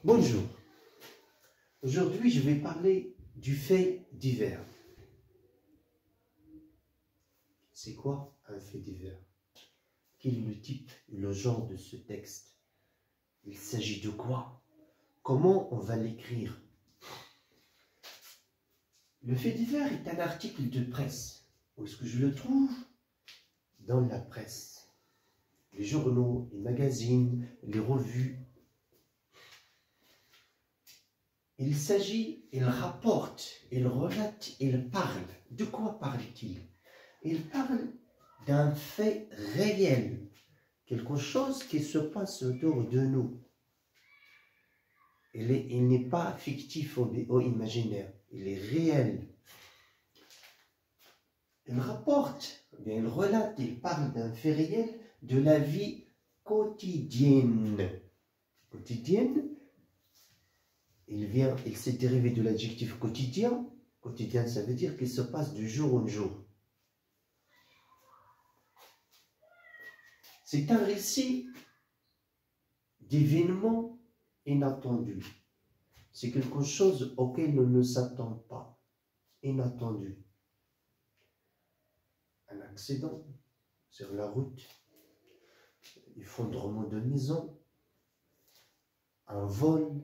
Bonjour. Aujourd'hui, je vais parler du fait divers. C'est quoi un fait divers? Quel est le type et le genre de ce texte? Il s'agit de quoi? Comment on va l'écrire? Le fait divers est un article de presse. Où est-ce que je le trouve? Dans la presse. Les journaux, les magazines, les revues. Il s'agit, il rapporte, il relate, il parle. De quoi parle-t-il? Il parle d'un fait réel, quelque chose qui se passe autour de nous. Il n'est pas fictif ou imaginaire, il est réel. Il rapporte, il relate, il parle d'un fait réel de la vie quotidienne. Quotidienne, il s'est dérivé de l'adjectif quotidien. Quotidien, ça veut dire qu'il se passe du jour au jour. C'est un récit d'événements inattendus. C'est quelque chose auquel on ne s'attend pas. Inattendu. Un accident sur la route, effondrement de maison, un vol,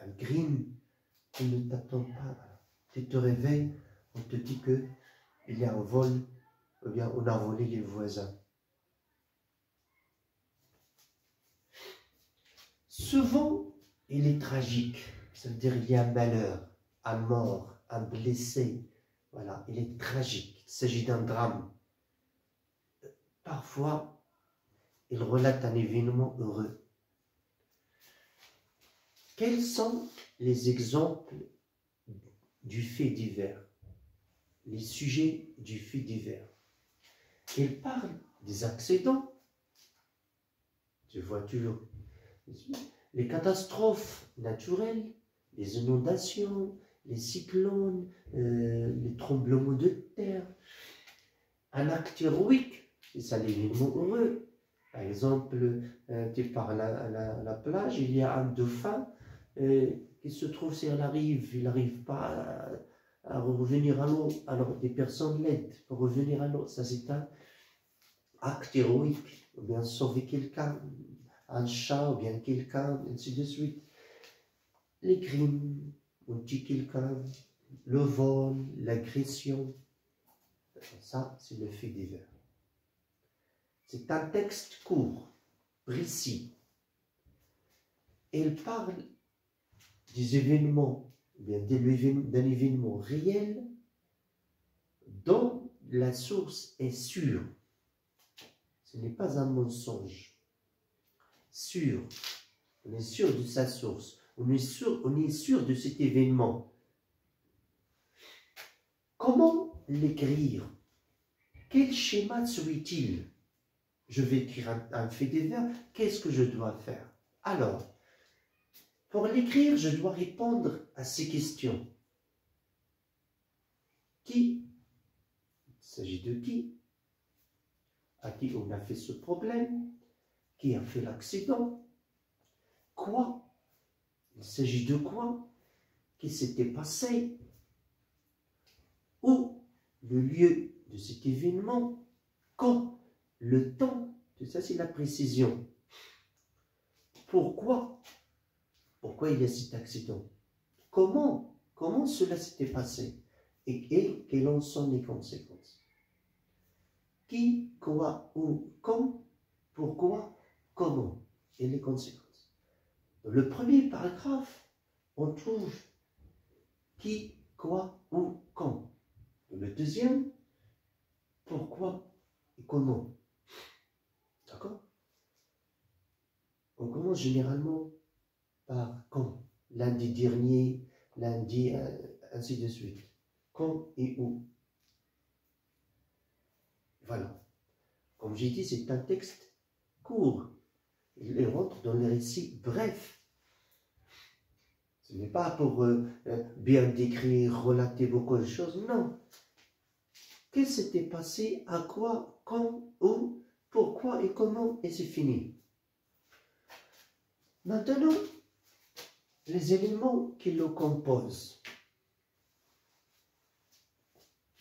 un crime, on ne t'attend pas. Tu te réveilles, on te dit qu'il y a un vol, ou bien on a volé les voisins. Souvent, il est tragique, ça veut dire qu'il y a un malheur, un mort, un blessé. Voilà, il est tragique, il s'agit d'un drame. Parfois, il relate un événement heureux. Quels sont les exemples du fait divers? Les sujets du fait divers. Il parle des accidents, des voitures, les catastrophes naturelles, les inondations, les cyclones, les tremblements de terre. Un acte héroïque, c'est ça l'événement heureux. Par exemple, tu pars à la plage, il y a un dauphin qui se trouve sur la rive, il n'arrive pas à revenir à l'eau, alors des personnes l'aident pour revenir à l'eau. Ça, c'est un acte héroïque, ou bien sauver quelqu'un, un chat, ou bien quelqu'un, ainsi de suite. Les crimes, on tue quelqu'un, le vol, l'agression, ça, c'est le fait divers. C'est un texte court, précis. Il parle des événements, bien d'un événement réel dont la source est sûre. Ce n'est pas un mensonge. Sûr. On est sûr de sa source. On est sûr de cet événement. Comment l'écrire? Quel schéma suit-il? Je vais écrire un fait divers. Qu'est-ce que je dois faire? Alors, pour l'écrire, je dois répondre à ces questions. Qui? Il s'agit de qui? À qui on a fait ce problème? Qui a fait l'accident? Quoi? Il s'agit de quoi? Qui s'était passé? Où? Le lieu de cet événement? Quand? Le temps? Tout ça, c'est la précision. Pourquoi? Pourquoi il y a cet accident? Comment? Comment cela s'était passé? Et quelles en sont les conséquences? Qui, quoi, où, quand, pourquoi, comment? Et les conséquences. Dans le premier paragraphe, on trouve qui, quoi, où, quand. Dans le deuxième, pourquoi et comment. D'accord? On commence généralement par quand. Lundi dernier, lundi, ainsi de suite. Quand et où. Voilà. Comme j'ai dit, c'est un texte court. Il rentre dans les récits brefs. Ce n'est pas pour bien décrire, relater beaucoup de choses, non. Qu'est-ce qui s'était passé, à quoi, quand, où, pourquoi et comment, et c'est fini. Maintenant, les éléments qui le composent.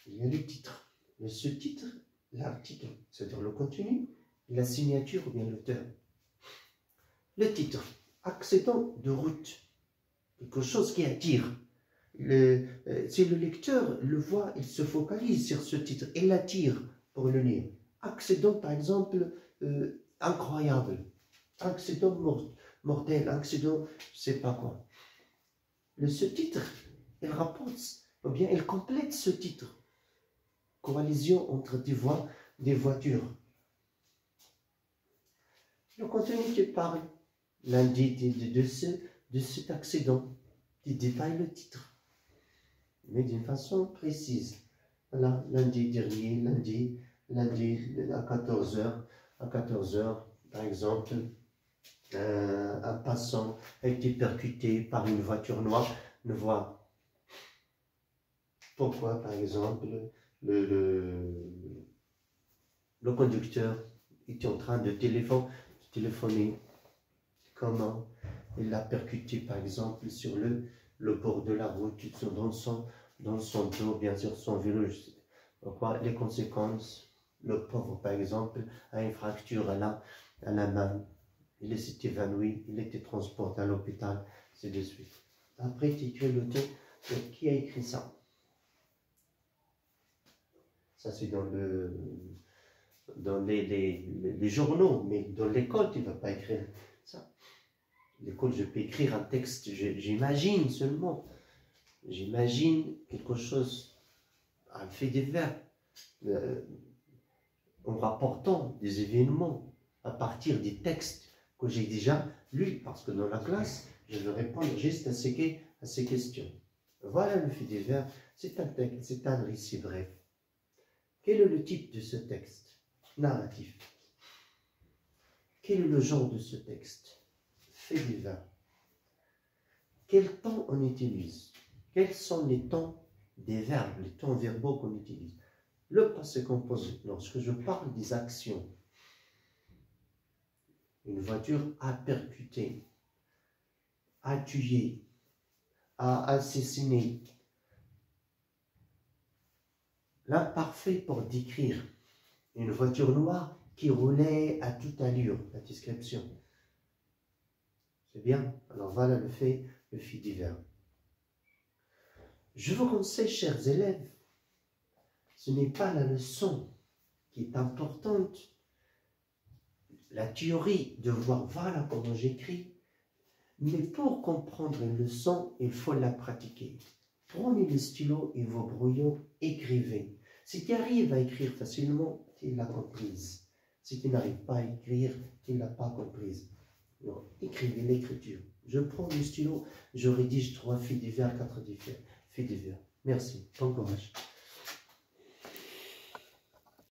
Il y a le titre, le sous-titre, l'article, c'est-à-dire le contenu, la signature ou bien l'auteur. Le titre, accident de route, quelque chose qui attire. Si le lecteur le voit, il se focalise sur ce titre, il l'attire pour le lire. Accident, par exemple, incroyable, accident mortel, accident, je ne sais pas quoi. Le sous-titre, il rapporte, ou bien il complète ce titre. Collision entre des voitures. Le contenu qui parle, l'indice de cet accident, qui détaille le titre, mais d'une façon précise. Voilà, lundi dernier, lundi à 14h, par exemple, un passant a été percuté par une voiture noire. Ne voit pourquoi, par exemple, le conducteur était en train de téléphoner. Comment il l'a percuté, par exemple, sur le bord de la route, dans son dos, bien sûr, son vélo. Pourquoi les conséquences? Le pauvre, par exemple, a une fracture à la main. Il s'est évanoui, il était transporté à l'hôpital, c'est de suite. Après, tu écris l'auteur. Qui a écrit ça? Ça, c'est dans les journaux, mais dans l'école, tu ne vas pas écrire ça. L'école, je peux écrire un texte, j'imagine seulement. J'imagine quelque chose, un fait divers, en rapportant des événements à partir des textes que j'ai déjà lus, parce que dans la classe, je vais répondre juste à ces questions. Voilà le fait divers, c'est un texte, c'est un récit bref. Quel est le type de ce texte? Narratif. Quel est le genre de ce texte? Fait divers. Quel temps on utilise? Quels sont les temps des verbes, les temps verbaux qu'on utilise? Le passé composé, lorsque je parle des actions, une voiture a percuté, a tué, a assassiné. L'imparfait pour décrire une voiture noire qui roulait à toute allure, la description. C'est bien? Alors voilà le fait divers. Je vous conseille, chers élèves, ce n'est pas la leçon qui est importante, la théorie de voir voilà comment j'écris, mais pour comprendre une leçon, il faut la pratiquer. Prenez le stylo et vos brouillons, écrivez. Si tu arrives à écrire facilement, tu l'as comprise. Si tu n'arrives pas à écrire, tu ne l'as pas comprise. Alors, écrivez l'écriture. Je prends le stylo, je rédige 3 faits divers, 4 faits divers. Merci. Bon courage.